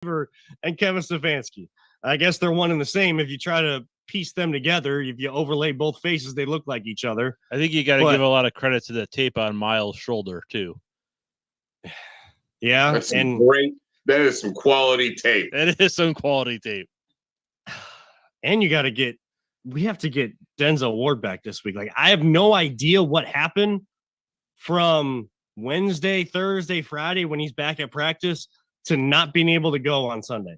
and Kevin Stefanski. I guess they're one and the same. If you try to piece them together, if you overlay both faces, they look like each other. I think you got to give a lot of credit to the tape on Miles' shoulder too. Yeah, that's great. That is some quality tape. That is some quality tape. And we have to get Denzel Ward back this week. Like, I have no idea what happened from Wednesday, Thursday, Friday when he's back at practice to not being able to go on Sunday.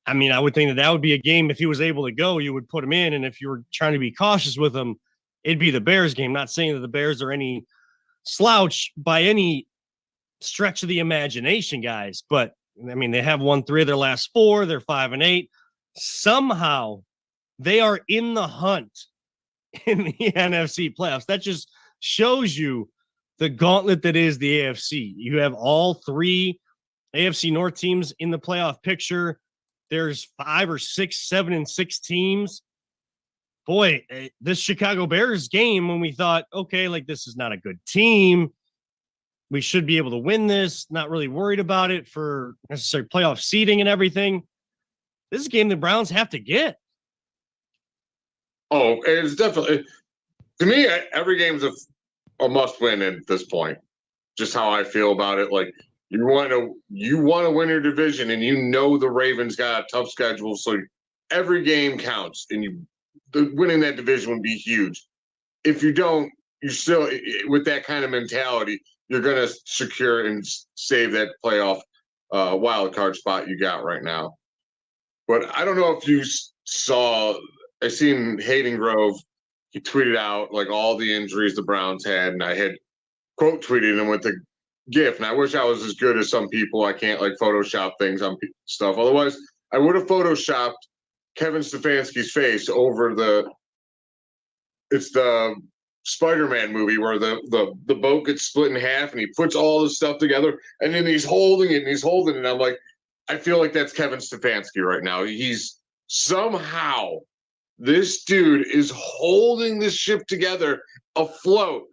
I mean, I would think that would be a game. If he was able to go, you would put him in. And if you were trying to be cautious with him, it'd be the Bears game. Not saying that the Bears are any slouch by any stretch of the imagination, guys. But, I mean, they have won 3 of their last 4. They're 5-8. Somehow they are in the hunt in the NFC playoffs. That just shows you the gauntlet that is the AFC. You have all 3 AFC North teams in the playoff picture. There's 5 or 6, 7-6 teams. Boy, this Chicago Bears game, when we thought, okay, like this is not a good team, we should be able to win this, not really worried about it for necessary playoff seeding and everything. This is a game the Browns have to get. Oh, it's definitely, to me, every game's a must win at this point. Just how I feel about it. Like, you want to win your division, and you know the Ravens got a tough schedule, so every game counts, and winning that division would be huge. If you don't, you're still with that kind of mentality, you're going to secure and save that playoff wild card spot you got right now. But I don't know if you saw, I seen Hayden Grove, he tweeted out like all the injuries the Browns had, and I had quote tweeted him with the GIF, and I wish I was as good as some people. I can't like Photoshop things on stuff. Otherwise, I would have Photoshopped Kevin Stefanski's face over the Spider-Man movie where the boat gets split in half and he puts all this stuff together and then he's holding it and he's holding it. And I'm like, I feel like that's Kevin Stefanski right now. He's somehow, this dude is holding this ship together afloat.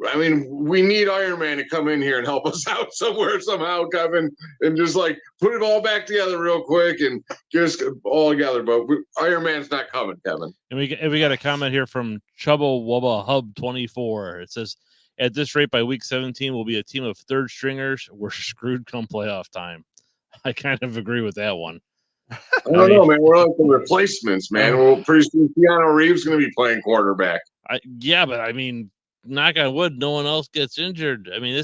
I mean, we need Iron Man to come in here and help us out somewhere, somehow, Kevin, and just like put it all back together real quick and get us all together. But Iron Man's not coming, Kevin. And we got a comment here from Chubba Wubba Hub 24. It says, at this rate, by week 17, we'll be a team of third stringers. We're screwed come playoff time. I kind of agree with that one. I don't know, man. We're like the replacements, man. Well, pretty soon Keanu Reeves going to be playing quarterback. Yeah, but I mean, knock on wood, no one else gets injured. I mean,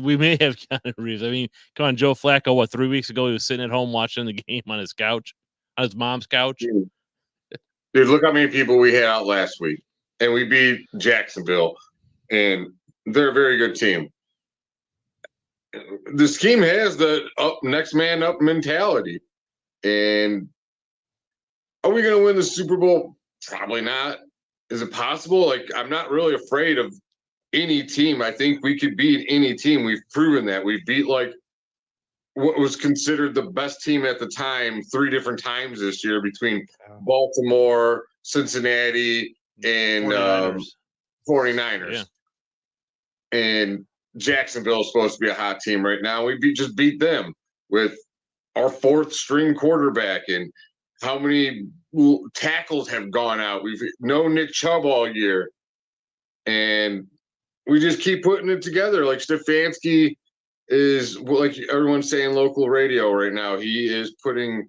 we may have Keanu Reeves. I mean, come on, Joe Flacco, 3 weeks ago, he was sitting at home watching the game on his couch, on his mom's couch. Dude, look how many people we had out last week. And we beat Jacksonville, and they're a very good team. This team has the next man up mentality. And are we going to win the Super Bowl? Probably not. Is it possible? Like, I'm not really afraid of any team. I think we could beat any team. We've proven that. We beat like what was considered the best team at the time 3 different times this year between Baltimore, Cincinnati, and 49ers. Yeah. And Jacksonville is supposed to be a hot team right now. We just beat them with our 4th string quarterback. And how many tackles have gone out? We've no Nick Chubb all year. And we just keep putting it together. Like Stefanski is, like everyone's saying, local radio right now. He is putting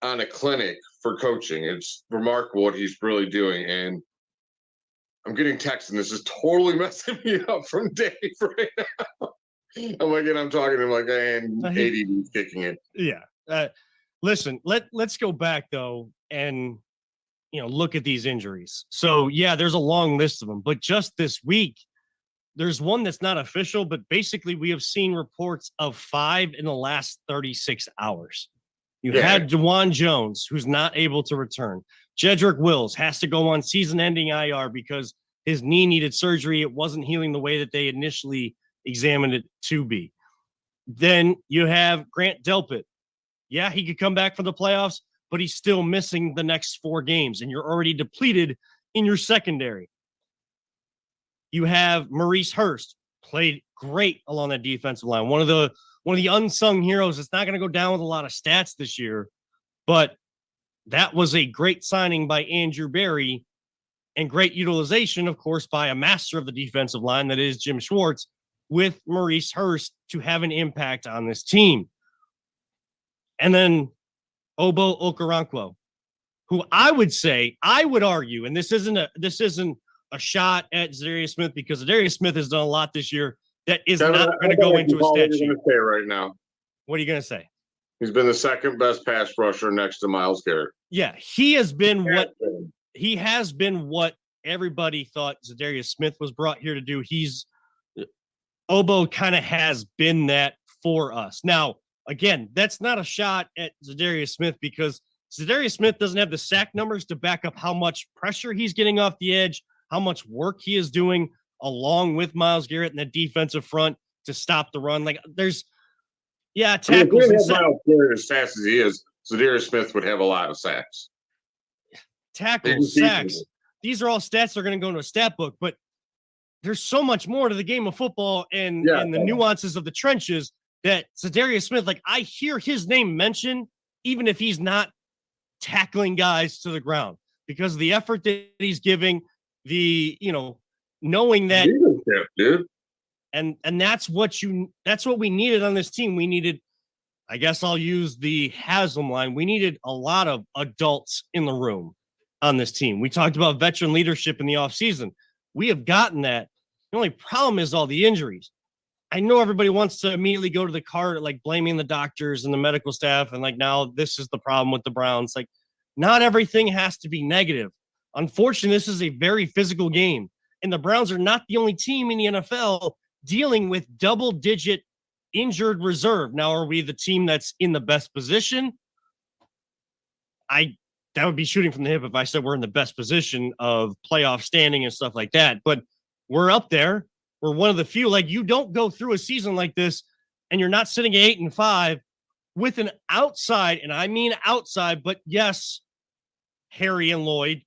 on a clinic for coaching. It's remarkable what he's really doing. And I'm getting texts, and this is totally messing me up from Dave right now. I'm like, and I'm talking to him like, and ADD's kicking it. Yeah. Listen, let's go back though and look at these injuries. So yeah, there's a long list of them, but just this week, there's one that's not official, but basically we have seen reports of 5 in the last 36 hours. You had DeJuan Jones, who's not able to return. Jedrick Wills has to go on season-ending IR because his knee needed surgery. It wasn't healing the way that they initially examined it to be. Then you have Grant Delpit. Yeah, he could come back for the playoffs, but he's still missing the next 4 games, and you're already depleted in your secondary. You have Maurice Hurst, played great along that defensive line. One of the one of the unsung heroes. It's not going to go down with a lot of stats this year, but that was a great signing by Andrew Berry and great utilization, of course, by a master of the defensive line, that is Jim Schwartz, with Maurice Hurst to have an impact on this team. And then Obo Okoronkwo, who I would argue, and this isn't a shot at Zadarius Smith, because Zadarius Smith has done a lot this year that is Kevin, not going to go into a stat sheet. Say right now. What are you going to say? He's been the second best pass rusher next to Myles Garrett. Yeah, he has been what everybody thought Zadarius Smith was brought here to do. Obo kind of has been that for us. Now, again, that's not a shot at Zadarius Smith, because Zadarius Smith doesn't have the sack numbers to back up how much pressure he's getting off the edge, how much work he is doing along with Myles Garrett in the defensive front to stop the run. Like, there's, tackles. If Myles Garrett as fast as he is, Zadarius Smith would have a lot of sacks. Tackles, sacks. These are all stats that are going to go into a stat book, but there's so much more to the game of football and the nuances of the trenches that Zadarius Smith, like, I hear his name mentioned, even if he's not tackling guys to the ground, because of the effort that he's giving, knowing that, dude. And that's what we needed on this team. We needed, I guess I'll use the Haslam line, we needed a lot of adults in the room on this team. We talked about veteran leadership in the offseason. We have gotten that. The only problem is all the injuries. I know everybody wants to immediately go to the cart, like blaming the doctors and the medical staff, and like, now this is the problem with the Browns. Like, not everything has to be negative. Unfortunately, this is a very physical game, and the Browns are not the only team in the NFL dealing with double-digit injured reserve. Now, are we the team that's in the best position? That would be shooting from the hip if I said we're in the best position of playoff standing and stuff like that. But we're up there. We're one of the few. Like, you don't go through a season like this and you're not sitting at 8-5 with an outside, and I mean outside, but yes, Harry and Lloyd,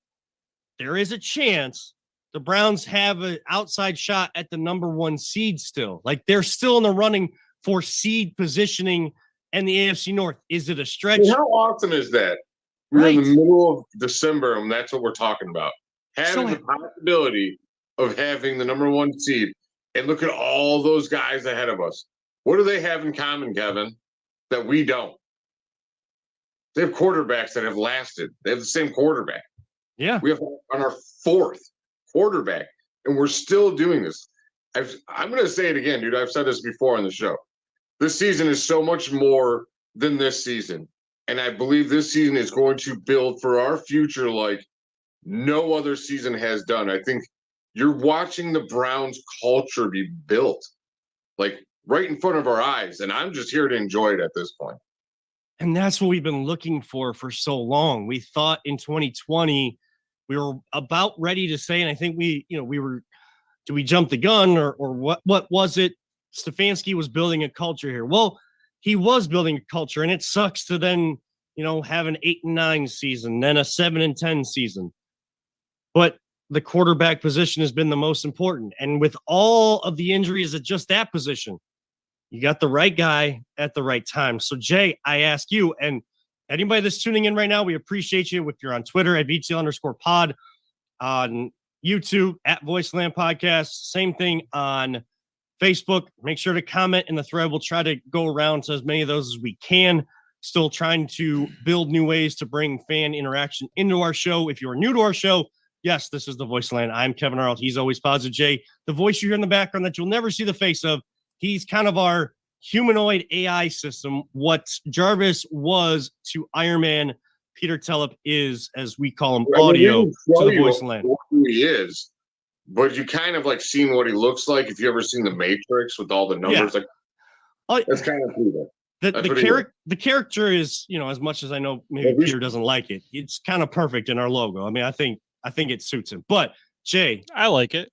there is a chance the Browns have an outside shot at the number 1 seed still. Like, they're still in the running for seed positioning and the AFC North. Is it a stretch? How awesome is that? We're in the middle of December, and that's what we're talking about. Having the possibility of having the number 1 seed, and look at all those guys ahead of us. What do they have in common, Kevin, that we don't? They have quarterbacks that have lasted. They have the same quarterback. Yeah. We have on our 4th quarterback, and we're still doing this. I'm going to say it again, dude. I've said this before on the show. This season is so much more than this season. And I believe this season is going to build for our future like no other season has done. I think you're watching the Browns culture be built like right in front of our eyes. And I'm just here to enjoy it at this point. And that's what we've been looking for so long. We thought in 2020, we were about ready to say, and I think do we jump the gun or what was it? Stefanski was building a culture here. Well, he was building a culture, and it sucks to then, have an 8-9 season, then a 7-10 season. But the quarterback position has been the most important. And with all of the injuries at just that position, you got the right guy at the right time. So, Jay, I ask you, and anybody that's tuning in right now, we appreciate you. If you're on Twitter at VTL_pod, on YouTube at Voiceland Podcast, same thing on Facebook. Make sure to comment in the thread. We'll try to go around to as many of those as we can. Still trying to build new ways to bring fan interaction into our show. If you're new to our show, yes, this is the Voiceland. I'm Kevin Arnold. He's always positive. Jay, the voice you hear in the background that you'll never see the face of, he's kind of our humanoid AI system. What Jarvis was to Iron Man, Peter Tellep is, as we call him, audio to the Voiceland. Who he is, but you kind of like seen what he looks like. If you ever seen The Matrix with all the numbers, that's kind of cool. The character is, as much as I know, maybe Peter doesn't like it. It's kind of perfect in our logo. I mean, I think it suits him. But Jay, I like it.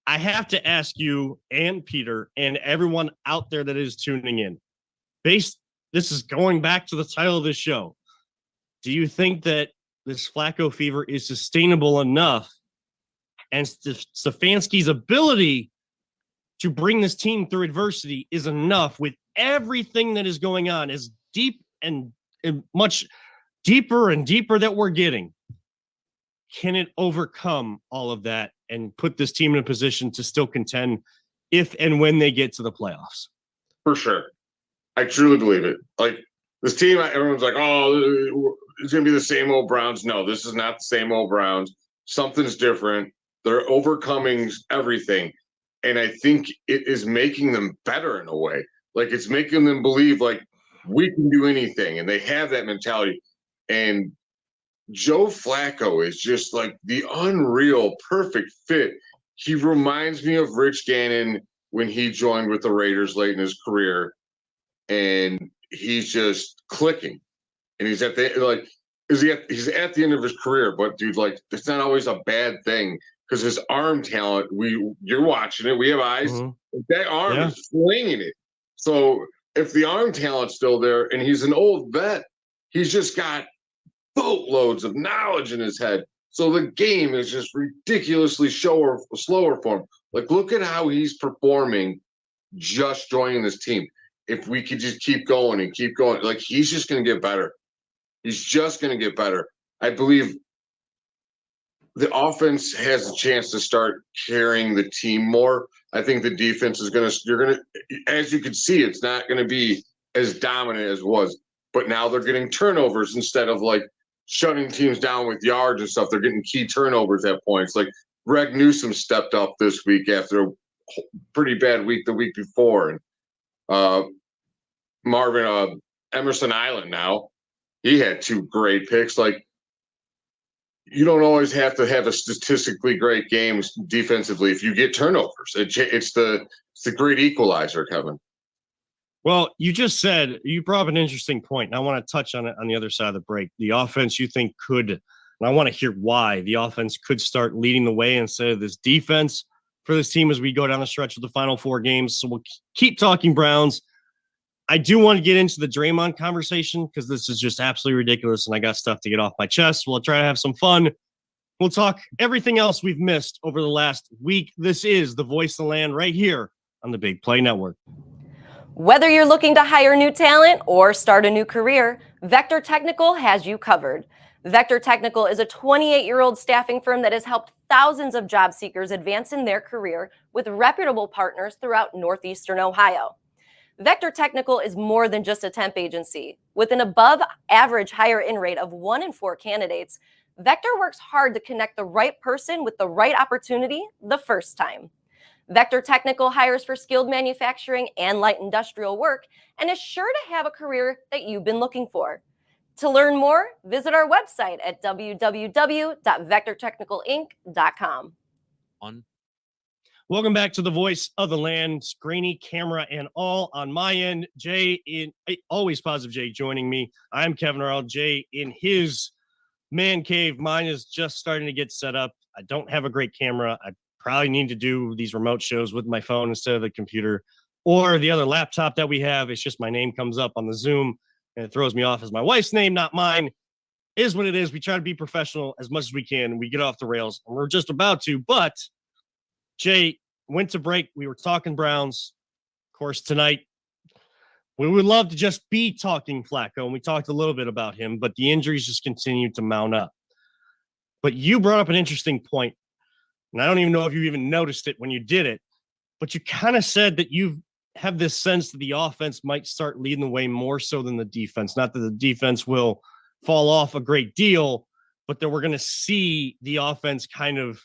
I have to ask you and Peter and everyone out there that is tuning in. This is going back to the title of this show. Do you think that this Flacco fever is sustainable enough, and Stefanski's ability to bring this team through adversity is enough with everything that is going on, as deep and much deeper and deeper that we're getting. Can it overcome all of that and put this team in a position to still contend if and when they get to the playoffs? For sure. I truly believe it. Like this team, everyone's like, oh, it's going to be the same old Browns. No, this is not the same old Browns. Something's different. They're overcoming everything. And I think it is making them better in a way. Like it's making them believe like we can do anything. And they have that mentality. And Joe Flacco is just like the unreal perfect fit. He reminds me of Rich Gannon when he joined with the Raiders late in his career. And he's just clicking. And he's at the like he's at the end of his career, but dude, like it's not always a bad thing because his arm talent, you're watching it, we have eyes. Mm-hmm. That arm is flinging it. So if the arm talent's still there and he's an old vet, he's just got boatloads of knowledge in his head. So the game is just ridiculously slower for him. Like, look at how he's performing just joining this team. If we could just keep going and keep going, like he's just going to get better. He's just going to get better. I believe the offense has a chance to start carrying the team more. I think the defense is as you can see, it's not going to be as dominant as it was. But now they're getting turnovers instead of like shutting teams down with yards and stuff. They're getting key turnovers at points. Like Greg Newsome stepped up this week after a pretty bad week the week before. And Emerson Island now, he had 2 great picks. Like, you don't always have to have a statistically great game defensively if you get turnovers. It's the great equalizer, Kevin. Well, you brought up an interesting point, and I want to touch on it on the other side of the break. The offense you think could, and I want to hear why the offense could start leading the way instead of this defense for this team as we go down the stretch of the final 4 games. So we'll keep talking Browns. I do want to get into the Draymond conversation because this is just absolutely ridiculous and I got stuff to get off my chest. We'll try to have some fun. We'll talk everything else we've missed over the last week. This is the Voice of the Land right here on the Big Play Network. Whether you're looking to hire new talent or start a new career, Vector Technical has you covered. Vector Technical is a 28-year-old staffing firm that has helped thousands of job seekers advance in their career with reputable partners throughout Northeastern Ohio. Vector Technical is more than just a temp agency. With an above-average hire-in rate of 1 in 4 candidates, Vector works hard to connect the right person with the right opportunity the first time. Vector Technical hires for skilled manufacturing and light industrial work and is sure to have a career that you've been looking for. To learn more, visit our website at www.vectortechnicalinc.com. Welcome back to the Voice of the Land. Grainy camera and all on my end. Jay always positive Jay joining me. I'm Kevin Arnold. Jay in his man cave. Mine is just starting to get set up. I don't have a great camera. I probably need to do these remote shows with my phone instead of the computer or the other laptop that we have. It's just my name comes up on the Zoom and it throws me off as my wife's name, not mine. It is what it is. We try to be professional as much as we can. We get off the rails and we're just about to, but Jay, went to break. We were talking Browns. Of course, tonight, we would love to just be talking Flacco, and we talked a little bit about him, but the injuries just continue to mount up. But you brought up an interesting point, and I don't even know if you even noticed it when you did it, but you kind of said that you have this sense that the offense might start leading the way more so than the defense. Not that the defense will fall off a great deal, but that we're going to see the offense kind of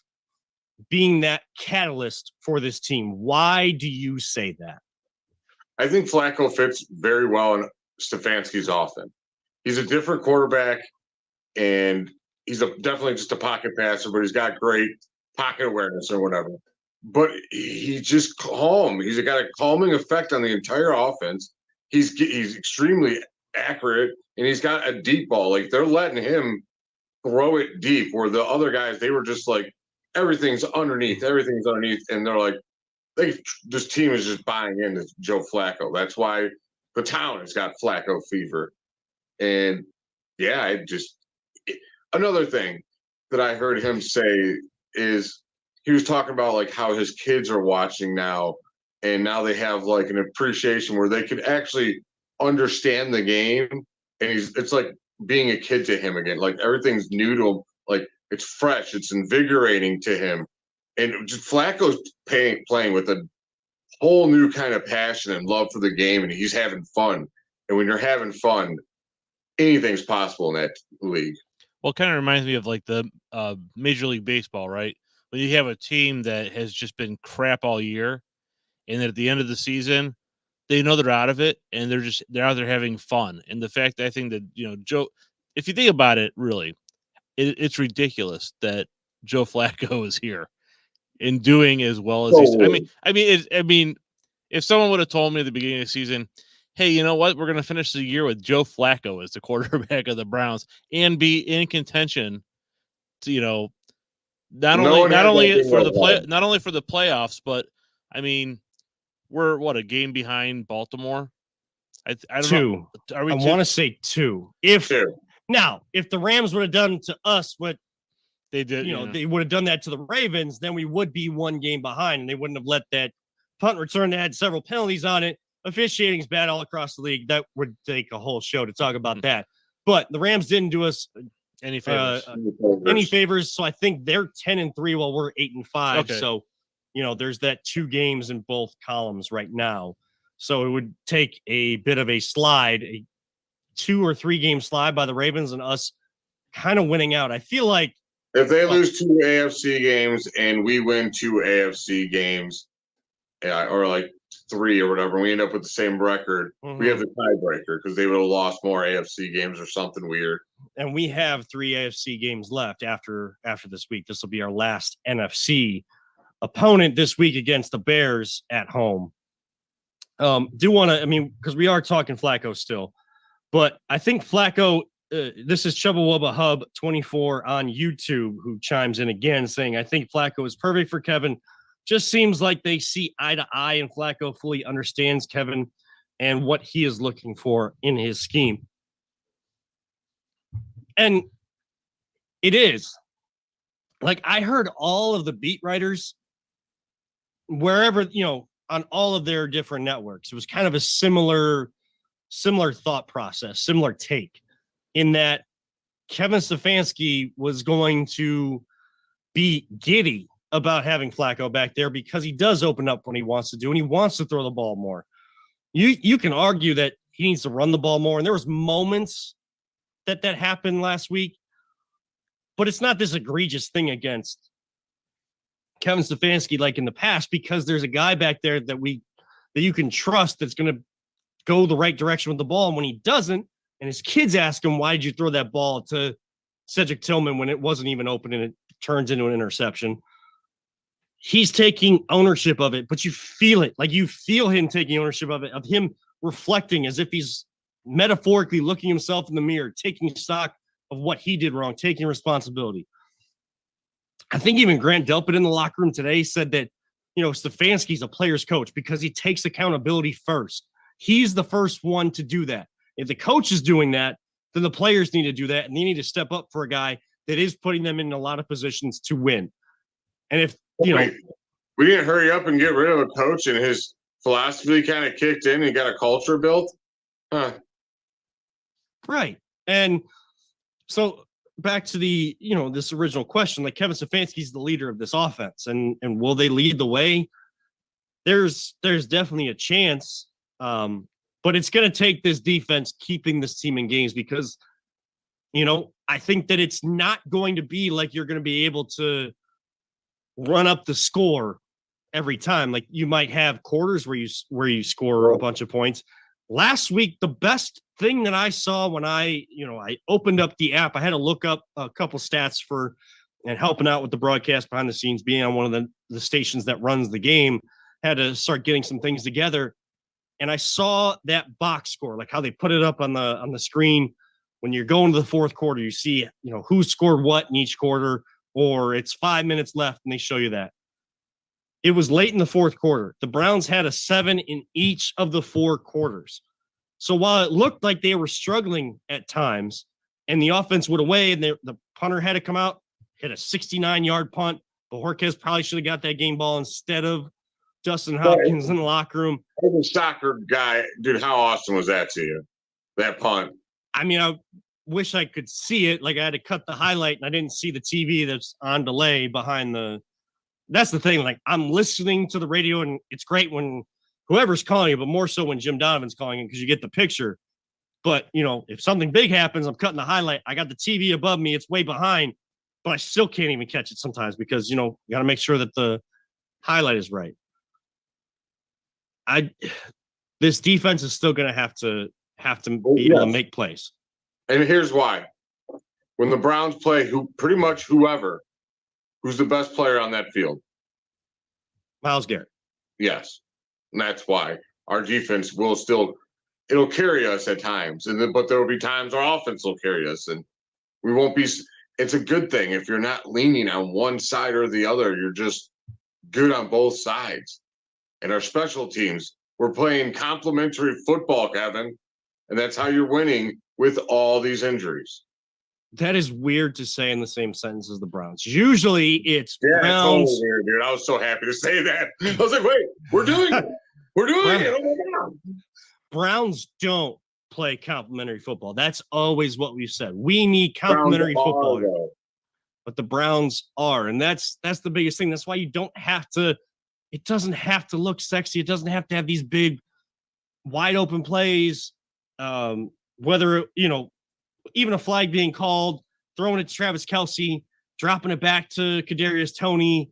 being that catalyst for this team. Why do you say that? I think Flacco fits very well in Stefanski's offense. He's a different quarterback, and he's definitely just a pocket passer, but he's got great pocket awareness or whatever. But he's just calm. He's got a calming effect on the entire offense. He's extremely accurate, and he's got a deep ball. Like, they're letting him throw it deep, where the other guys, they were just like, everything's underneath, and they're like, this team is just buying into Joe Flacco. That's why the town has got Flacco fever. And yeah, another thing that I heard him say is he was talking about like how his kids are watching now and now they have like an appreciation where they could actually understand the game, and it's like being a kid to him again. Like everything's new to him, like it's fresh, it's invigorating to him, and just Flacco's playing with a whole new kind of passion and love for the game, and he's having fun. And when you're having fun, anything's possible in that league. Well, it kind of reminds me of like the Major League Baseball, right? When you have a team that has just been crap all year, and then at the end of the season, they know they're out of it, and they're out there having fun. And the fact that I think that Joe, if you think about it, really, it's ridiculous that Joe Flacco is here and doing as well as he's. I mean, if someone would have told me at the beginning of the season, hey, you know what? We're going to finish the year with Joe Flacco as the quarterback of the Browns and be in contention to, not only for the playoffs, but I mean, we're a game behind Baltimore. I don't know. Are we I want to say 2. If the Rams would have done to us what they did, they would have done that to the Ravens, then we would be 1 game behind, and they wouldn't have let that punt return that had several penalties on it. Officiating's bad all across the league. That would take a whole show to talk about that. But the Rams didn't do us any favors. So I think they're 10-3 while we're 8-5. Okay. So, there's that 2 games in both columns right now. So it would take a bit of a slide, a 2 or 3 game slide by the Ravens and us kind of winning out. I feel like if they lose 2 AFC games and we win 2 AFC games, or like 3 or whatever, we end up with the same record. We have the tiebreaker because they would have lost more AFC games or something weird. And we have 3 AFC games left after this week. This will be our last NFC opponent this week against the Bears at home. Because we are talking Flacco still, but I think Flacco, this is Chubba Wubba Hub 24 on YouTube who chimes in again saying, I think Flacco is perfect for Kevin. Just seems like they see eye to eye, and Flacco fully understands Kevin and what he is looking for in his scheme. And it is. Like, I heard all of the beat writers, wherever, on all of their different networks. It was kind of a similar thought process, similar take, in that Kevin Stefanski was going to be giddy about having Flacco back there because he does open up when he wants to do, and he wants to throw the ball more. You can argue that he needs to run the ball more, and there was moments that happened last week, but it's not this egregious thing against Kevin Stefanski like in the past, because there's a guy back there that you can trust that's going to go the right direction with the ball. And when he doesn't, and his kids ask him, why did you throw that ball to Cedric Tillman when it wasn't even open and it turns into an interception? He's taking ownership of it, but you feel it. Like, you feel him taking ownership of it, of him reflecting as if he's metaphorically looking himself in the mirror, taking stock of what he did wrong, taking responsibility. I think even Grant Delpit in the locker room today said that, Stefanski's a player's coach because he takes accountability first. He's the first one to do that. If the coach is doing that, then the players need to do that, and they need to step up for a guy that is putting them in a lot of positions to win. And if, we didn't hurry up and get rid of a coach and his philosophy kind of kicked in and got a culture built. Right. And so back to the, this original question, like, Kevin Stefanski's the leader of this offense, and will they lead the way? There's definitely a chance. But it's going to take this defense keeping this team in games because, I think that it's not going to be like you're going to be able to run up the score every time. Like, you might have quarters where you score a bunch of points. Last week, the best thing that I saw when I opened up the app, I had to look up a couple stats and helping out with the broadcast behind the scenes, being on one of the stations that runs the game, had to start getting some things together. And I saw that box score, like how they put it up on the screen. When you're going to the fourth quarter, you see, who scored what in each quarter, or it's 5 minutes left and they show you that. It was late in the fourth quarter. The Browns had a 7 in each of the 4 quarters. So while it looked like they were struggling at times and the offense went away and the punter had to come out, hit a 69-yard punt, but Jorquez probably should have got that game ball instead of Dustin Hopkins in the locker room. As a soccer guy, dude, how awesome was that to you? That punt. I mean, I wish I could see it. Like I had to cut the highlight and I didn't see the TV that's on delay behind the. That's the thing. Like I'm listening to the radio and it's great when whoever's calling you, but more so when Jim Donovan's calling in because you get the picture. But, if something big happens, I'm cutting the highlight. I got the TV above me. It's way behind, but I still can't even catch it sometimes because, you got to make sure that the highlight is right. This defense is still going to have to be able to make plays. And here's why. When the Browns play pretty much whoever, who's the best player on that field? Myles Garrett. Yes. And that's why our defense will still it'll carry us at times. But there will be times our offense will carry us and we won't be it's a good thing if you're not leaning on one side or the other. You're just good on both sides. And our special teams, we're playing complementary football, Kevin. And that's how you're winning with all these injuries. That is weird to say in the same sentence as the Browns. Usually it's Browns. Totally weird, dude. I was so happy to say that. I was like, wait, we're doing it. We're doing it. Oh my God. Browns don't play complementary football. That's always what we've said. We need complementary football. But the Browns are. And that's the biggest thing. That's why you don't have to, it doesn't have to look sexy. It doesn't have to have these big, wide open plays. Whether, even a flag being called, throwing it to Travis Kelce, dropping it back to Kadarius Toney,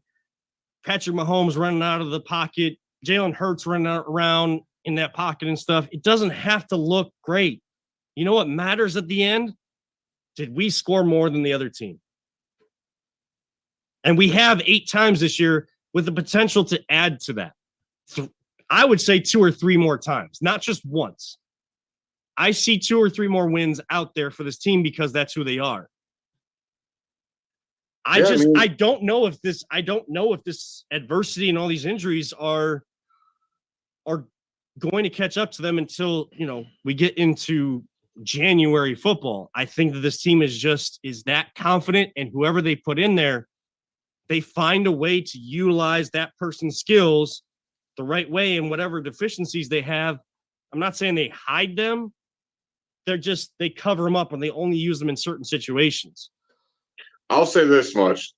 Patrick Mahomes running out of the pocket, Jalen Hurts running around in that pocket and stuff. It doesn't have to look great. You know what matters at the end? Did we score more than the other team? And we have 8 times this year with the potential to add to that. I would say 2 or 3 more times, not just once. I see 2 or 3 more wins out there for this team because that's who they are. I don't know if this adversity and all these injuries are going to catch up to them until, we get into January football. I think that this team is that confident, and whoever they put in there, they find a way to utilize that person's skills the right way, and whatever deficiencies they have. I'm not saying they hide them. They cover them up and they only use them in certain situations. I'll say this much.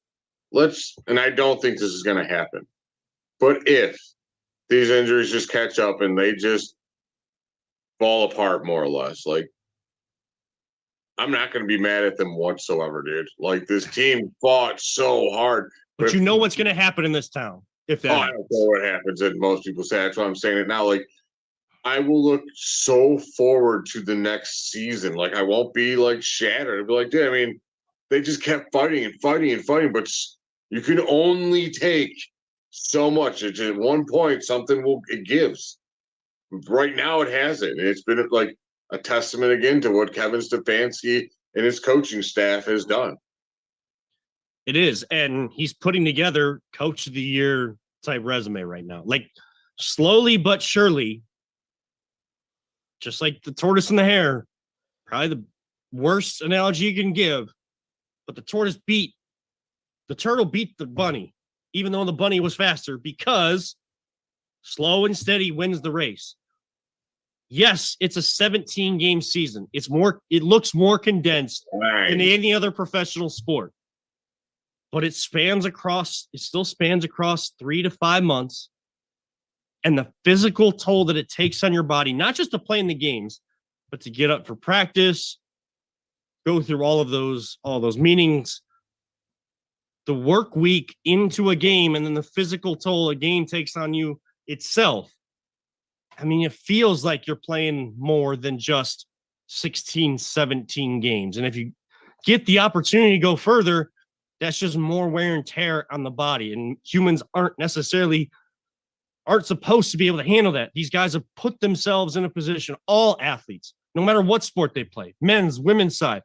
And I don't think this is going to happen, but if these injuries just catch up and they just fall apart more or less, like, I'm not going to be mad at them whatsoever, dude. Like, this team fought so hard. But you know what's going to happen in this town if that I don't know what happens, and most people say that's why I'm saying it now. Like, I will look so forward to the next season. Like, I won't be like shattered. I'll be like, dude, I mean, they just kept fighting and fighting and fighting, but you can only take so much. At one point, it gives. Right now, it hasn't. And it's been like a testament again to what Kevin Stefanski and his coaching staff has done. It is. And he's putting together coach of the year type resume right now. Like, slowly but surely, just like the tortoise and the hare, probably the worst analogy you can give, but the turtle beat the bunny, even though the bunny was faster, because slow and steady wins the race. Yes, it's a 17-game season. It looks more condensed than any other professional sport, but it still spans across 3 to 5 months. And the physical toll that it takes on your body, not just to play in the games, but to get up for practice, go through all those meetings, the work week into a game, and then the physical toll a game takes on you itself. I mean, it feels like you're playing more than just 16, 17 games. And if you get the opportunity to go further, that's just more wear and tear on the body. And humans aren't supposed to be able to handle that. These guys have put themselves in a position, all athletes, no matter what sport they play, men's, women's side,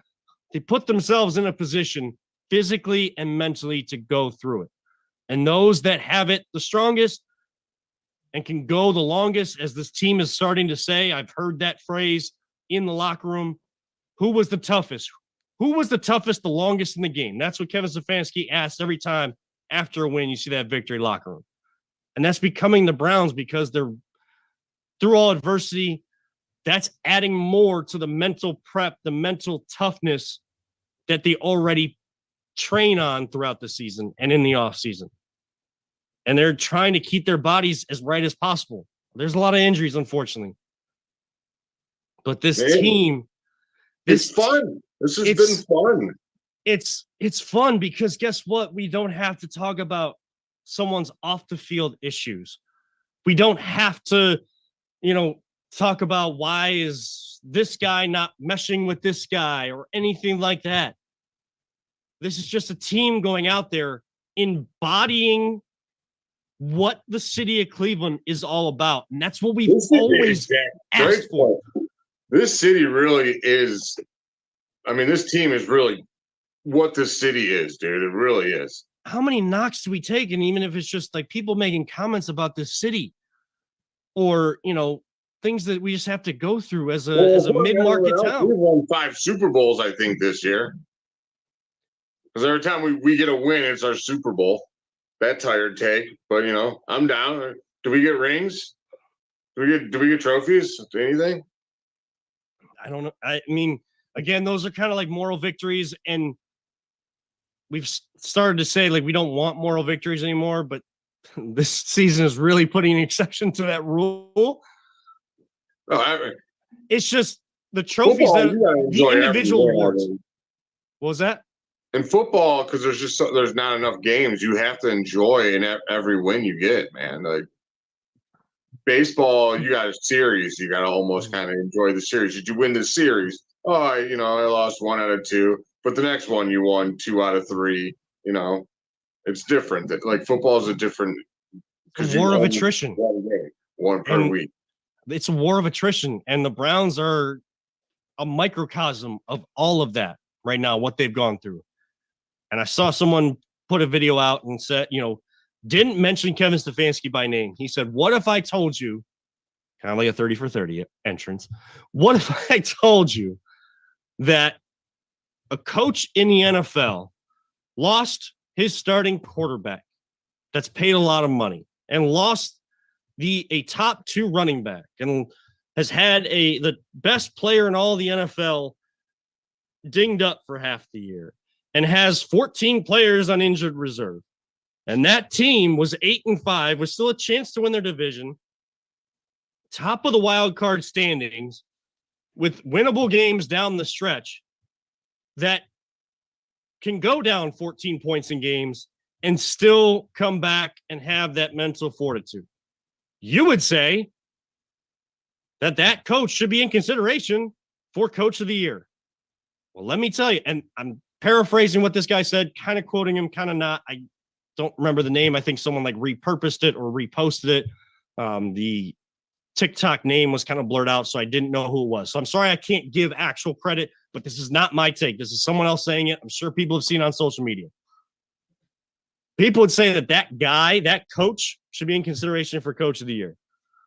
they put themselves in a position physically and mentally to go through it. And those that have it the strongest and can go the longest, as this team is starting to say, I've heard that phrase in the locker room, who was the toughest? Who was the toughest the longest in the game? That's what Kevin Stefanski asks every time after a win, you see that victory locker room. And that's becoming the Browns because they're through all adversity. That's adding more to the mental prep, the mental toughness that they already train on throughout the season and in the off season. And they're trying to keep their bodies as right as possible. There's a lot of injuries, unfortunately. But this team, it's fun. This has been fun. It's fun because guess what? We don't have to talk about someone's off the field issues. We don't have to, talk about why is this guy not meshing with this guy or anything like that. This is just a team going out there embodying what the city of Cleveland is all about. And that's what we've always asked for. This city really is, this team is really what this city is, dude. It really is. How many knocks do we take? And even if it's just like people making comments about this city or, things that we just have to go through as a mid-market town. We won 5 Super Bowls, I think, this year. Because every time we get a win, it's our Super Bowl. That tired take, but I'm down. Do we get rings? Do we get trophies? Anything? I don't know. I mean, again, those are kind of like moral victories, and we've started to say like we don't want moral victories anymore. But this season is really putting an exception to that rule. It's just the trophies that the individual awards. What was that? In football, because there's not enough games, you have to enjoy in every win you get, man. Like baseball, you got a series, you got to almost kind of enjoy the series. Did you win the series? Oh, I lost 1 out of 2, but the next one you won 2 out of 3. It's different. Like football is a different war of attrition. One per week. It's a war of attrition, and the Browns are a microcosm of all of that right now. What they've gone through. And I saw someone put a video out and said, didn't mention Kevin Stefanski by name. He said, what if I told you, kind of like a 30 for 30 entrance, what if I told you that a coach in the NFL lost his starting quarterback that's paid a lot of money and lost a top 2 running back and has had the best player in all the NFL dinged up for half the year and has 14 players on injured reserve. And that team was 8-5, with still a chance to win their division, top of the wild card standings, with winnable games down the stretch that can go down 14 points in games and still come back and have that mental fortitude. You would say that coach should be in consideration for Coach of the Year. Well, let me tell you, and I'm paraphrasing what this guy said, kind of quoting him, kind of not. I don't remember the name. I think someone like repurposed it or reposted it. The TikTok name was kind of blurred out, so I didn't know who it was. So I'm sorry I can't give actual credit, but this is not my take. This is someone else saying it. I'm sure people have seen it on social media. People would say that guy, that coach, should be in consideration for Coach of the Year.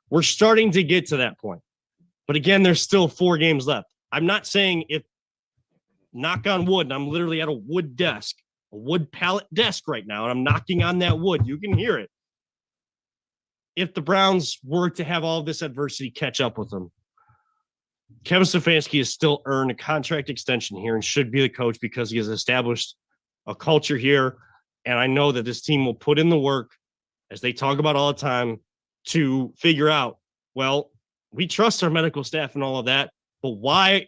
We're starting to get to that point. But again, there's still 4 games left. I'm not saying if, knock on wood, and I'm literally at a wood desk, a wood pallet desk right now, and I'm knocking on that wood. You can hear it. If the Browns were to have all of this adversity catch up with them, Kevin Stefanski has still earned a contract extension here and should be the coach because he has established a culture here. And I know that this team will put in the work, as they talk about all the time, to figure out, well, we trust our medical staff and all of that, but why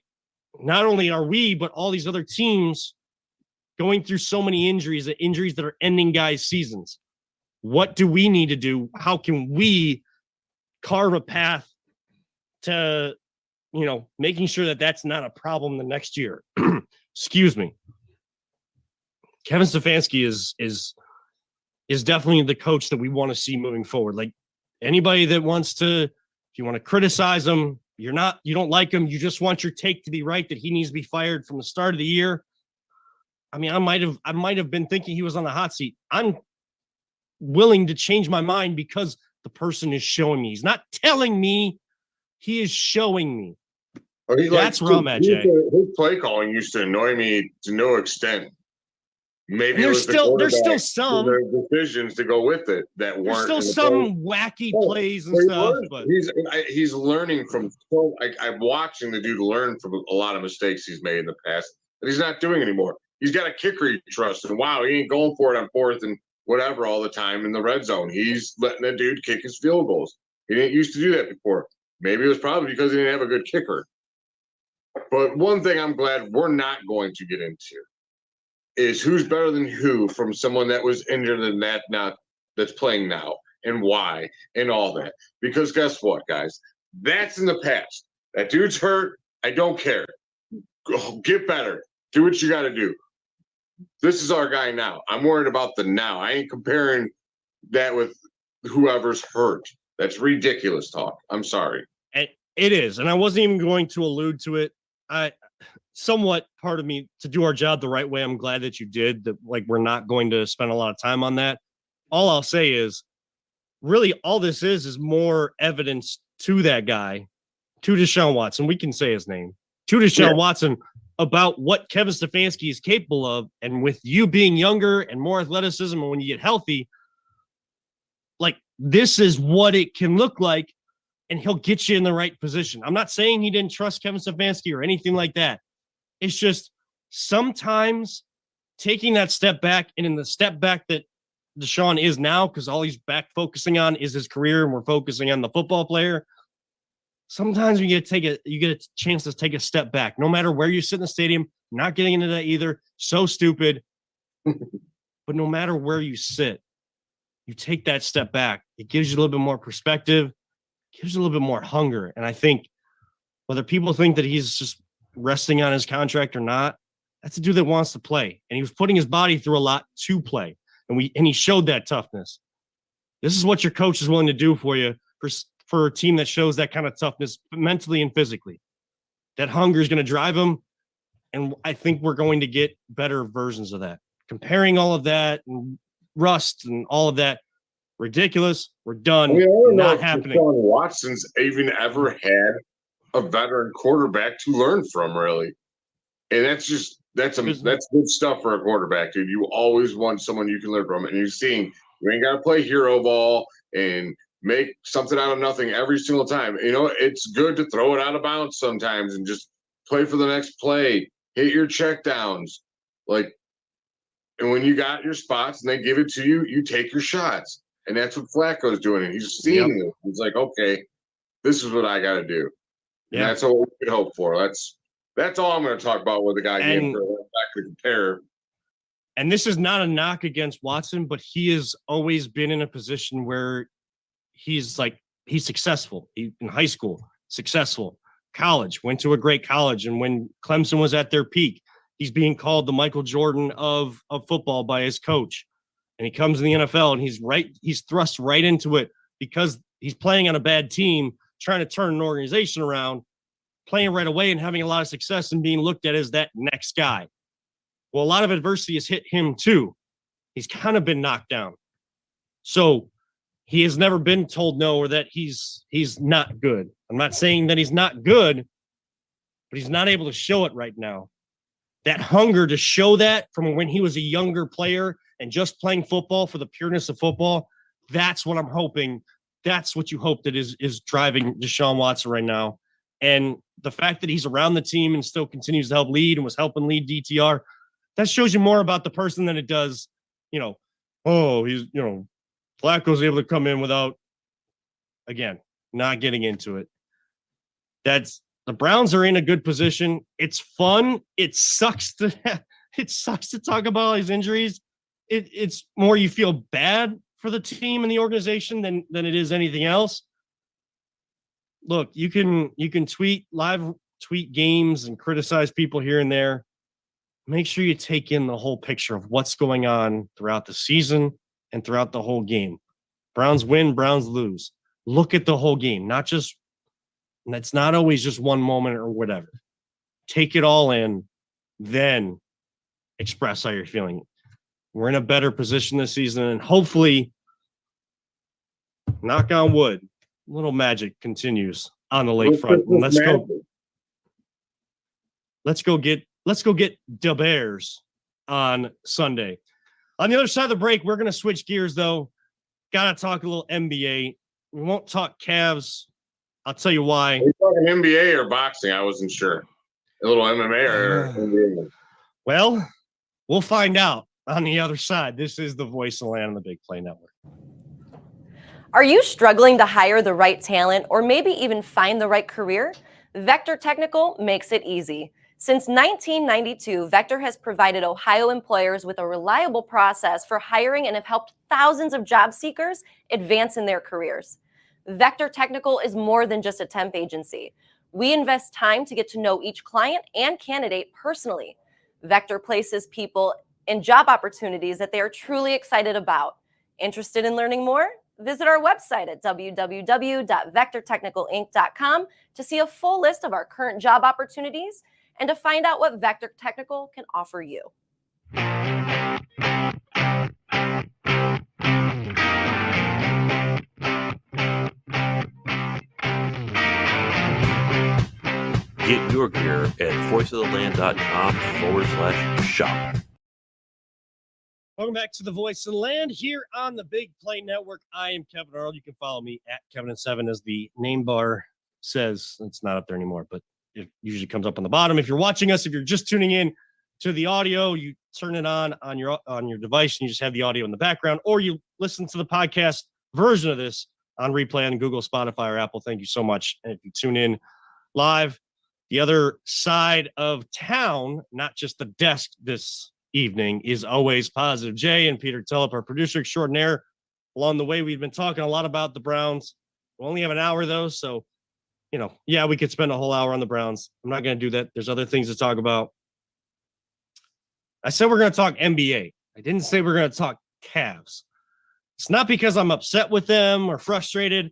not only are we, but all these other teams going through so many injuries that are ending guys' seasons? What do we need to do? How can we carve a path to, making sure that that's not a problem the next year? Excuse me. Kevin Stefanski is definitely the coach that we want to see moving forward. Like anybody that wants to, if you want to criticize him, you don't like him, you just want your take to be right that he needs to be fired from the start of the year. I mean, I might have been thinking he was on the hot seat. I'm willing to change my mind because the person is showing me. He's not telling me, he is showing me. That's where I'm at, Jay. His play calling used to annoy me to no extent. Maybe And it was the there's still quarterback some their decisions to go with it that there's weren't. still in the some wacky plays and he stuff, learns. but He's learning from. So I'm watching the dude learn from a lot of mistakes he's made in the past that he's not doing anymore. He's got a kicker he trusts, and wow, he ain't going for it on fourth and whatever all the time in the red zone. He's letting the dude kick his field goals. He didn't used to do that before. Maybe it was probably because he didn't have a good kicker. But one thing I'm glad we're not going to get into is who's better than who from someone that was injured and that's playing now, and why, and all that. Because guess what, guys? That's in the past. That dude's hurt. I don't care. Go, get better. Do what you got to do. This is our guy now. I'm worried about the now. I ain't comparing that with whoever's hurt. That's ridiculous talk. I'm sorry. it is. And I wasn't even going to allude to it. Somewhat part of me to do our job the right way. I'm glad that you did that. Like, we're not going to spend a lot of time on that. All I'll say is really all this is more evidence to that guy, to Deshaun Watson. We can say his name, to Deshaun Watson, about what Kevin Stefanski is capable of. And with you being younger and more athleticism, and when you get healthy, like, this is what it can look like, and he'll get you in the right position. I'm not saying he didn't trust Kevin Stefanski or anything like that. It's just sometimes taking that step back, and in the step back that Deshaun is now, because all he's back focusing on is his career, and we're focusing on the football player. Sometimes you get a chance to take a step back, no matter where you sit in the stadium. I'm not getting into that either. So stupid. But no matter where you sit, you take that step back. It gives you a little bit more perspective, gives you a little bit more hunger. And I think whether people think that he's just resting on his contract or not, that's a dude that wants to play. And he was putting his body through a lot to play. And he showed that toughness. This is what your coach is willing to do for you for a team that shows that kind of toughness mentally and physically. That hunger is going to drive him. And I think we're going to get better versions of that. Comparing all of that and rust and all of that, ridiculous. We're done. I don't know not if happening. Deshaun Watson's even ever had a veteran quarterback to learn from, really. And that's good stuff for a quarterback, dude. You always want someone you can learn from. And you're seeing you ain't got to play hero ball and make something out of nothing every single time. You know, it's good to throw it out of bounds sometimes and just play for the next play, hit your check downs. Like, and when you got your spots and they give it to you, you take your shots. And that's what Flacco's doing. And he's seeing it. He's like, okay, this is what I got to do. And that's what we could hope for. That's all I'm going to talk about with the guy getting back to compare. And this is not a knock against Watson, but he has always been in a position where he's successful. In high school, successful. College, went to a great college. And when Clemson was at their peak, he's being called the Michael Jordan of football by his coach. And he comes in the NFL and he's thrust right into it because he's playing on a bad team, trying to turn an organization around, playing right away and having a lot of success and being looked at as that next guy. Well, a lot of adversity has hit him too. He's kind of been knocked down. So he has never been told no, or that he's not good. I'm not saying that he's not good, but he's not able to show it right now. That hunger to show that from when he was a younger player and just playing football for the pureness of football, that's what I'm hoping. That's what you hope that is driving Deshaun Watson right now. And the fact that he's around the team and still continues to help lead and was helping lead DTR, that shows you more about the person than it does, Flacco's able to come in without, again, not getting into it. The Browns are in a good position. It's fun. It sucks to talk about all these injuries. It's more you feel bad for the team and the organization than it is anything else. Look, you can live tweet games and criticize people here and there. Make sure you take in the whole picture of what's going on throughout the season and throughout the whole game. Browns win, Browns lose. Look at the whole game, and that's not always just one moment or whatever. Take it all in, then express how you're feeling. We're in a better position this season, and hopefully, knock on wood, little magic continues on the lakefront. And let's go get the Bears on Sunday. On the other side of the break, we're going to switch gears, though. Got to talk a little NBA. We won't talk Cavs. I'll tell you why. Are you talking NBA or boxing? I wasn't sure. A little MMA or NBA? Well, we'll find out on the other side. This is the Voice of the Land on the Big Play Network. Are you struggling to hire the right talent or maybe even find the right career? Vector Technical makes it easy. Since 1992, Vector has provided Ohio employers with a reliable process for hiring and have helped thousands of job seekers advance in their careers. Vector Technical is more than just a temp agency. We invest time to get to know each client and candidate personally. Vector places people in job opportunities that they are truly excited about. Interested in learning more? Visit our website at www.vectortechnicalinc.com to see a full list of our current job opportunities and to find out what Vector Technical can offer you. Get your gear at voiceoftheland.com/shop. Welcome back to the Voice of the Land here on the Big Play Network. I am Kevin Arnold. You can follow me at Kevin7 as the name bar says. It's not up there anymore, but it usually comes up on the bottom. If you're watching us, if you're just tuning in to the audio, you turn it on your device and you just have the audio in the background, or you listen to the podcast version of this on replay on Google, Spotify, or Apple. Thank you so much. And if you tune in live, the other side of town, not just the desk this evening, is always Positive Jay and Peter Tulip, our producer extraordinaire. Along the way, we've been talking a lot about the Browns. We only have an hour, though, so, we could spend a whole hour on the Browns. I'm not going to do that. There's other things to talk about. I said we're going to talk NBA. I didn't say we're going to talk Cavs. It's not because I'm upset with them or frustrated.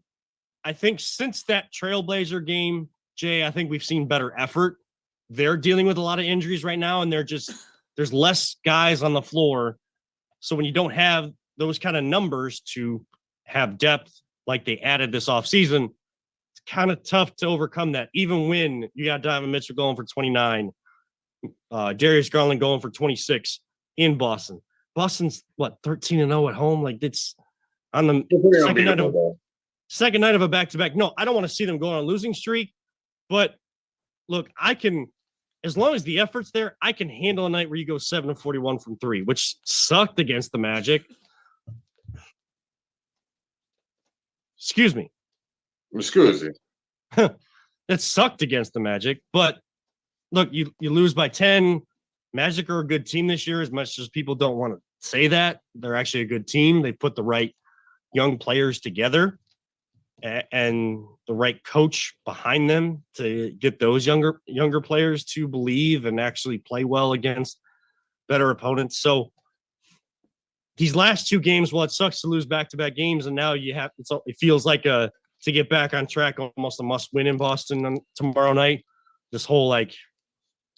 I think since that Trailblazer game, Jay, I think we've seen better effort. They're dealing with a lot of injuries right now, and there's less guys on the floor. So when you don't have those kind of numbers to have depth like they added this offseason, it's kind of tough to overcome that. Even when you got Donovan Mitchell going for 29, Darius Garland going for 26 in Boston. Boston's 13-0 at home. Like, it's on the second night of a back-to-back. No, I don't want to see them go on a losing streak. But look, as long as the effort's there, I can handle a night where you go 7-41 from three, which sucked against the Magic. Excuse me. Excuse me. That sucked against the Magic. But look, you lose by 10. Magic are a good team this year, as much as people don't want to say that. They're actually a good team. They put the right young players together and the right coach behind them to get those younger players to believe and actually play well against better opponents. So these last two games, it sucks to lose back-to-back games, and now it feels like to get back on track, almost a must-win in Boston tomorrow night. This whole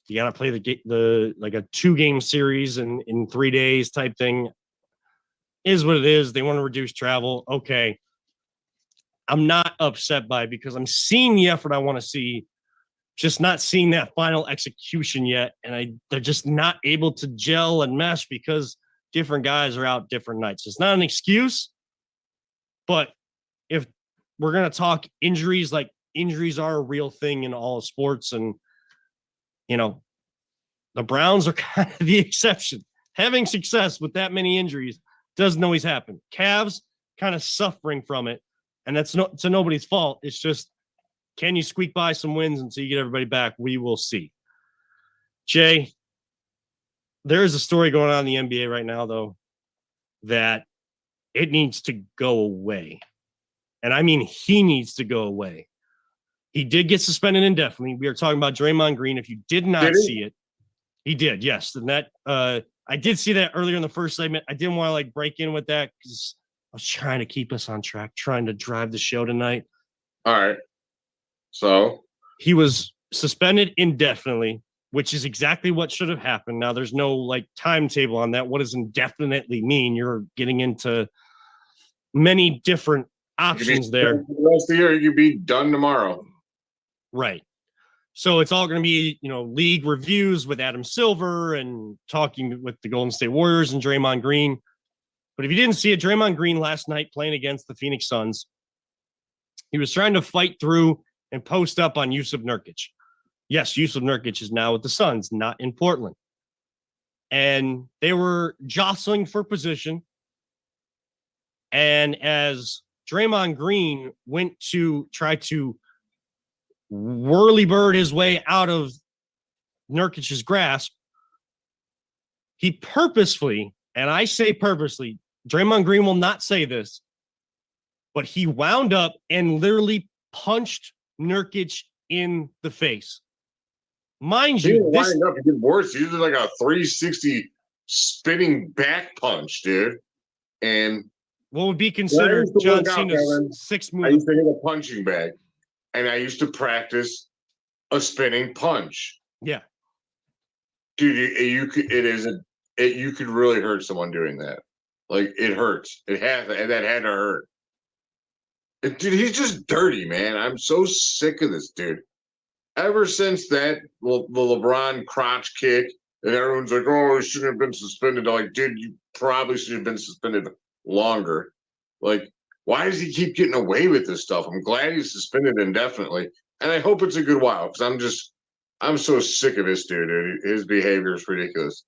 you got to play the a 2-game series in 3 days type thing is what it is. They want to reduce travel. Okay. I'm not upset by it because I'm seeing the effort I want to see, just not seeing that final execution yet. And they're just not able to gel and mesh because different guys are out different nights. It's not an excuse, but if we're going to talk injuries, like injuries are a real thing in all sports. And, the Browns are kind of the exception. Having success with that many injuries doesn't always happen. Cavs kind of suffering from it. And that's to nobody's fault. It's just, can you squeak by some wins until you get everybody back? We will see. Jay, there is a story going on in the NBA right now, though, that it needs to go away. And I mean, he needs to go away. He did get suspended indefinitely. We are talking about Draymond Green. If you did not see it, he did, yes. And that I did see that earlier in the first segment. I didn't want to break in with that because I was trying to keep us on track, trying to drive the show tonight. All right. So he was suspended indefinitely, which is exactly what should have happened. Now there's no timetable on that. What does indefinitely mean? You're getting into many different options there. The rest of the year, you could be done tomorrow. Right. So it's all going to be, league reviews with Adam Silver and talking with the Golden State Warriors and Draymond Green. But if you didn't see it, Draymond Green last night playing against the Phoenix Suns, he was trying to fight through and post up on Yusuf Nurkic. Yes, Yusuf Nurkic is now with the Suns, not in Portland. And they were jostling for position. And as Draymond Green went to try to whirly bird his way out of Nurkic's grasp, he purposefully, and I say purposely, Draymond Green will not say this, but he wound up and literally punched Nurkic in the face. Mind you, he did worse. He did like a 360 spinning back punch, dude. And what would be considered John Cena's sixth move? I used to hit a punching bag, and I used to practice a spinning punch. Yeah, dude, you could really hurt someone doing that. Like, it hurts. That had to hurt. Dude, he's just dirty, man. I'm so sick of this dude. Ever since that, the LeBron crotch kick, and everyone's like, oh, he shouldn't have been suspended. I'm like, dude, you probably should have been suspended longer. Like, why does he keep getting away with this stuff? I'm glad he's suspended indefinitely. And I hope it's a good while, because I'm so sick of this dude. His behavior is ridiculous.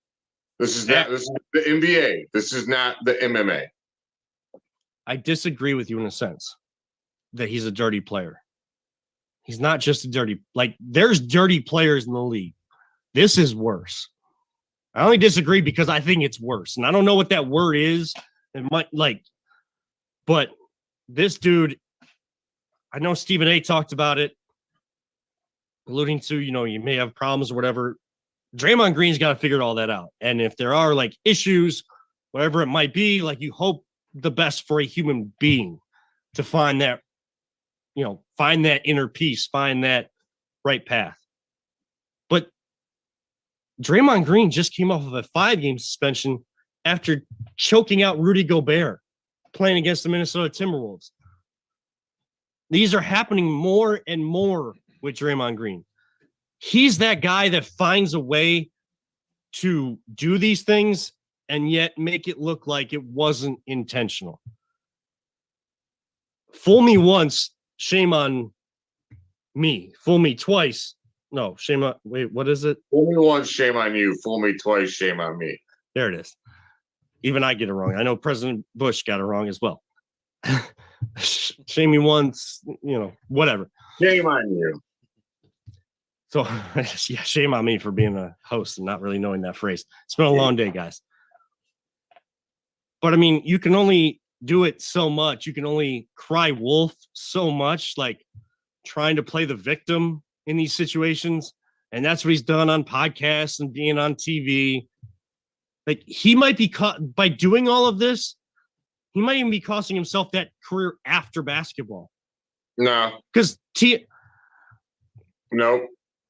This is the NBA. This is not the MMA. I disagree with you in a sense that he's a dirty player. He's not just a dirty, there's dirty players in the league. This is worse. I only disagree because I think it's worse. And I don't know what that word is. It might but this dude, I know Stephen A talked about it, alluding to, you may have problems or whatever. Draymond Green's got to figure all that out. And if there are issues, whatever it might be, you hope the best for a human being to find that, find that inner peace, find that right path. But Draymond Green just came off of a 5-game suspension after choking out Rudy Gobert playing against the Minnesota Timberwolves. These are happening more and more with Draymond Green. He's that guy that finds a way to do these things and yet make it look like it wasn't intentional. Fool me once, shame on me. Fool me twice. No, shame on, wait, what is it? Fool me once, shame on you. Fool me twice, shame on me. There it is. Even I get it wrong. I know President Bush got it wrong as well. Shame me once, whatever. Shame on you. So, yeah, shame on me for being a host and not really knowing that phrase. It's been a long day, guys. But, I mean, you can only do it so much. You can only cry wolf so much, trying to play the victim in these situations. And that's what he's done on podcasts and being on TV. He might be caught by doing all of this. He might even be costing himself that career after basketball. No. Because Nope.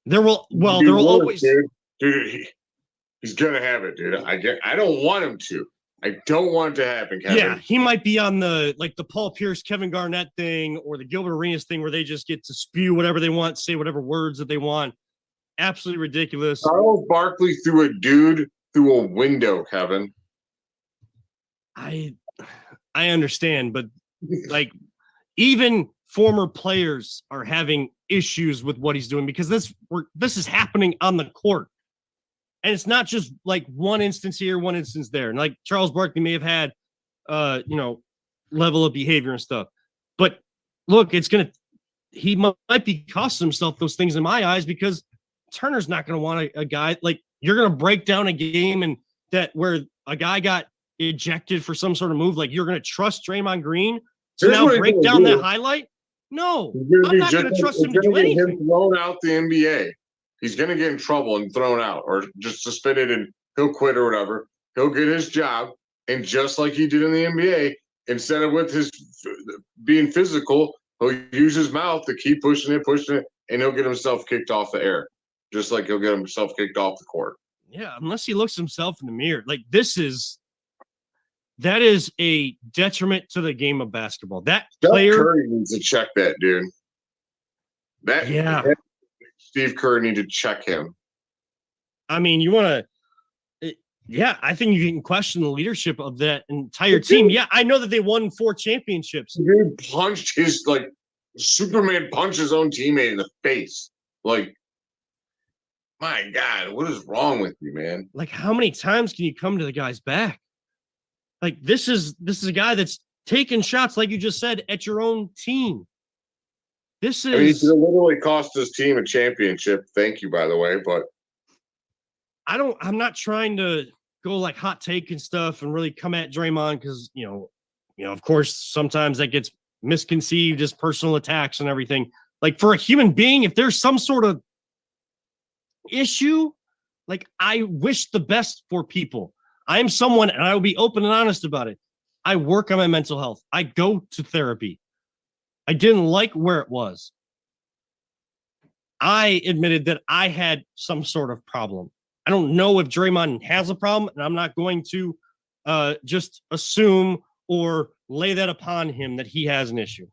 There will always, dude. He's gonna have it, dude. I don't want him to. I don't want it to happen, Kevin. Yeah, he might be on the Paul Pierce, Kevin Garnett thing, or the Gilbert Arenas thing, where they just get to spew whatever they want, say whatever words that they want. Absolutely ridiculous. Charles Barkley threw a dude through a window, Kevin. I understand, but even former players are having issues with what he's doing because this is happening on the court. And it's not just one instance here, one instance there. And Charles Barkley may have had level of behavior and stuff. But look, he might be costing himself those things in my eyes, because Turner's not going to want a guy you're going to break down a game and where a guy got ejected for some sort of move. You're going to trust Draymond Green to now break down that highlight? No, I'm not going to trust him to do anything. Him thrown out the NBA. He's going to get in trouble and thrown out, or just suspended, and he'll quit or whatever. He'll get his job, and just like he did in the NBA, instead of with his being physical, he'll use his mouth to keep pushing it, and he'll get himself kicked off the air, just like he'll get himself kicked off the court. Yeah, unless he looks himself in the mirror. That is a detriment to the game of basketball. That Steph player Curry needs to check that, dude. Steve Kerr need to check him. I mean, you want to, yeah, I think you can question the leadership of that entire team. Yeah, I know that they won 4 championships. Dude punched his, like, Superman punched his own teammate in the face. Like, my God, what is wrong with you, man? Like, how many times can you come to the guy's back? Like, this is a guy that's taking shots, like you just said, at your own team. This I mean, he is, literally cost his team a championship. Thank you, by the way, but I'm not trying to go like hot take and stuff and really come at Draymond because, of course, sometimes that gets misconceived as personal attacks and everything. Like, for a human being, if there's some sort of issue, like, I wish the best for people. I am someone, and I will be open and honest about it. I work on my mental health. I go to therapy. I didn't like where it was. I admitted that I had some sort of problem. I don't know if Draymond has a problem, and I'm not going to just assume or lay that upon him that he has an issue.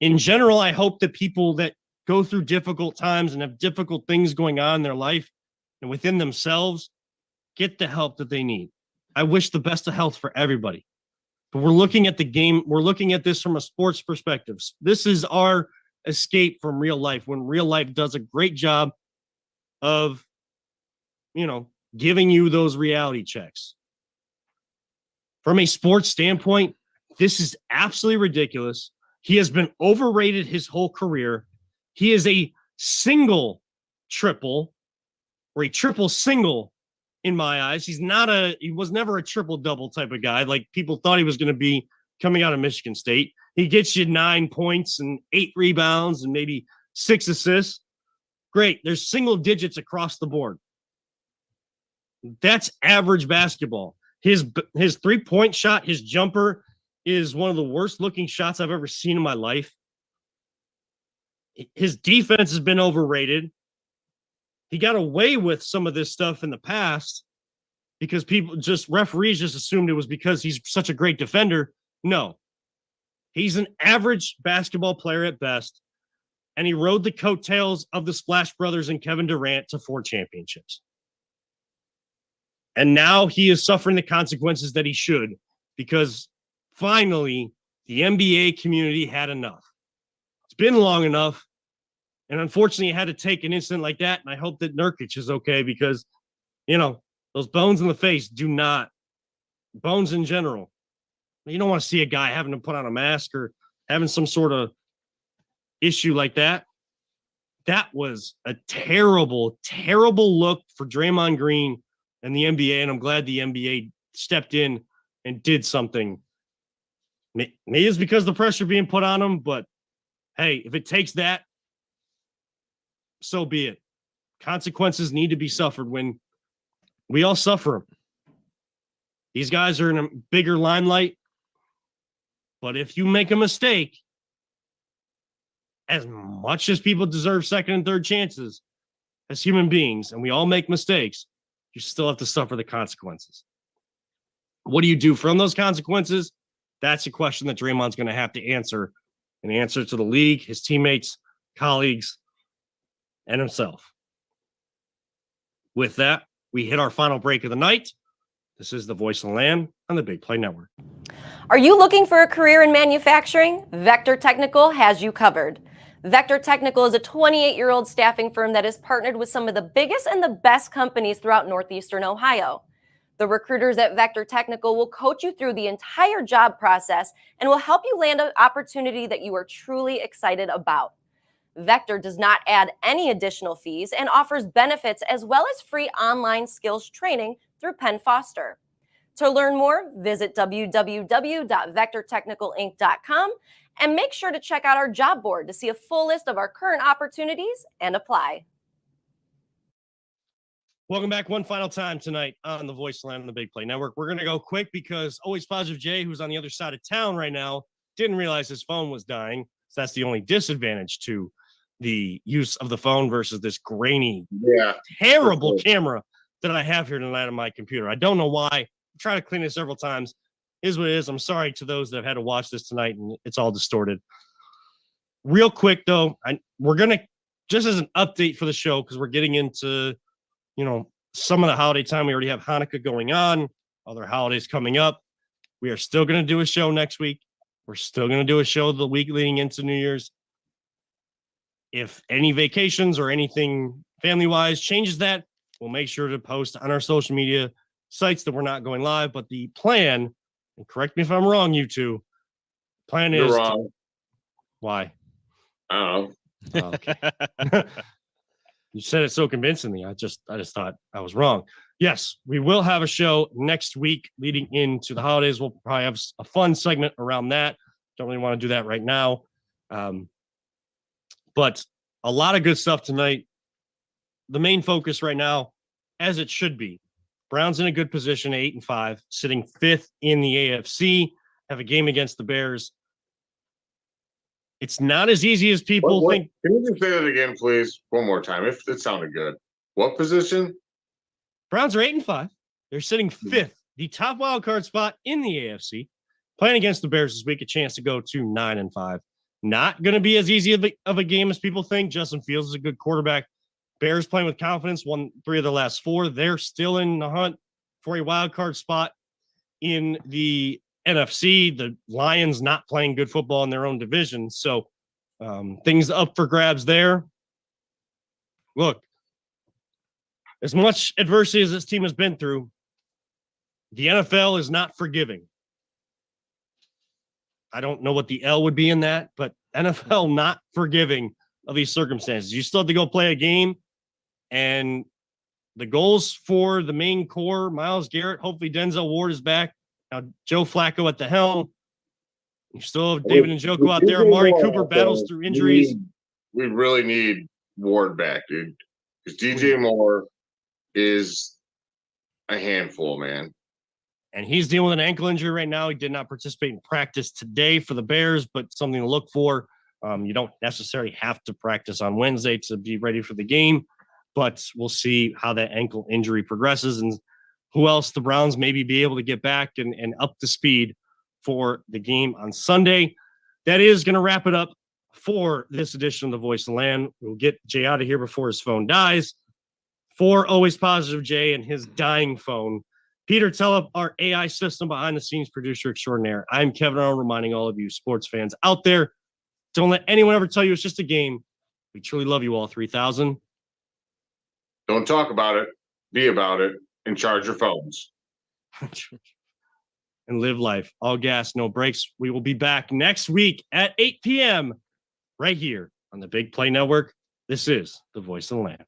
In general, I hope that people that go through difficult times and have difficult things going on in their life and within themselves get the help that they need. I wish the best of health for everybody. But we're looking at the game. We're looking at this from a sports perspective. This is our escape from real life when real life does a great job of, giving you those reality checks. From a sports standpoint, this is absolutely ridiculous. He has been overrated his whole career. He is a single triple or a triple single in my eyes. He was never a triple double type of guy like people thought he was going to be coming out of Michigan State. He gets you 9 points and 8 rebounds and maybe 6 assists. Great. There's single digits across the board. That's average basketball. His 3-point shot, his jumper is one of the worst looking shots I've ever seen in my life. His defense has been overrated. He got away with some of this stuff in the past because referees just assumed it was because he's such a great defender. No, he's an average basketball player at best. And he rode the coattails of the Splash Brothers and Kevin Durant to 4 championships. And now he is suffering the consequences that he should, because finally the NBA community had enough. It's been long enough. And unfortunately, it had to take an incident like that. And I hope that Nurkic is okay because, those bones in the face bones in general. You don't want to see a guy having to put on a mask or having some sort of issue like that. That was a terrible, terrible look for Draymond Green and the NBA. And I'm glad the NBA stepped in and did something. Maybe it's because the pressure being put on him, but hey, if it takes that, so be it. Consequences need to be suffered when we all suffer them. These guys are in a bigger limelight, but if you make a mistake, as much as people deserve second and third chances as human beings, and we all make mistakes, you still have to suffer the consequences. What do you do from those consequences? That's a question that Draymond's going to have to answer, and answer to the league, his teammates, colleagues, and himself. With that, we hit our final break of the night. This is the Voice of the Land on the Big Play Network. Are you looking for a career in manufacturing? Vector Technical has you covered. Vector Technical is a 28-year-old staffing firm that has partnered with some of the biggest and the best companies throughout Northeastern Ohio. The recruiters at Vector Technical will coach you through the entire job process and will help you land an opportunity that you are truly excited about. Vector does not add any additional fees and offers benefits as well as free online skills training through Penn Foster. To learn more, visit www.vectortechnicalinc.com and make sure to check out our job board to see a full list of our current opportunities and apply. Welcome back one final time tonight on the Voice Land on the Big Play Network. We're going to go quick because Always Positive Jay, who's on the other side of town right now, didn't realize his phone was dying. So that's the only disadvantage to the use of the phone versus this grainy, terrible camera that I have here tonight on my computer. I don't know why. I tried to clean it several times. Is what it is. I'm sorry to those that have had to watch this tonight and it's all distorted. Real quick, though, we're going to just as an update for the show, because we're getting into, some of the holiday time. We already have Hanukkah going on, other holidays coming up. We are still going to do a show next week. We're still going to do a show the week leading into New Year's. If any vacations or anything family-wise changes that, we'll make sure to post on our social media sites that we're not going live. But the plan, and correct me if I'm wrong, you two, plan You're is wrong. Why? I don't know. Oh, okay. You said it so convincingly. I just thought I was wrong. Yes, we will have a show next week leading into the holidays. We'll probably have a fun segment around that. Don't really want to do that right now. But a lot of good stuff tonight. The main focus right now, as it should be, Browns in a good position, 8-5, sitting 5th in the AFC, have a game against the Bears. It's not as easy as people think. Can you just say that again, please? One more time. If it sounded good. What position? Browns are 8-5. They're sitting 5th, the top wild card spot in the AFC. Playing against the Bears this week, a chance to go to 9-5. Not going to be as easy of a game as people think. Justin Fields is a good quarterback. Bears playing with confidence, won 3 of their last 4. They're still in the hunt for a wild card spot in the NFC. The Lions not playing good football in their own division. So things up for grabs there. Look, as much adversity as this team has been through, the NFL is not forgiving. I don't know what the L would be in that, but NFL not forgiving of these circumstances. You still have to go play a game, and the goals for the main core, Myles Garrett, hopefully Denzel Ward is back. Now, Joe Flacco at the helm. You still have David Njoku out there. Amari Cooper battles through injuries. We really need Ward back, dude. Because DJ Moore is a handful, man. And he's dealing with an ankle injury right now. He did not participate in practice today for the Bears, but something to look for. You don't necessarily have to practice on Wednesday to be ready for the game, but we'll see how that ankle injury progresses and who else the Browns maybe be able to get back and up to speed for the game on Sunday. That is going to wrap it up for this edition of The Voice of the Land. We'll get Jay out of here before his phone dies. For Always Positive Jay and his dying phone, Peter Tellup, our AI system behind the scenes producer extraordinaire. I'm Kevin Arnold, reminding all of you sports fans out there, don't let anyone ever tell you it's just a game. We truly love you all, 3,000. Don't talk about it. Be about it. And charge your phones. And live life. All gas, no brakes. We will be back next week at 8 p.m. right here on the Big Play Network. This is The Voice of the Land.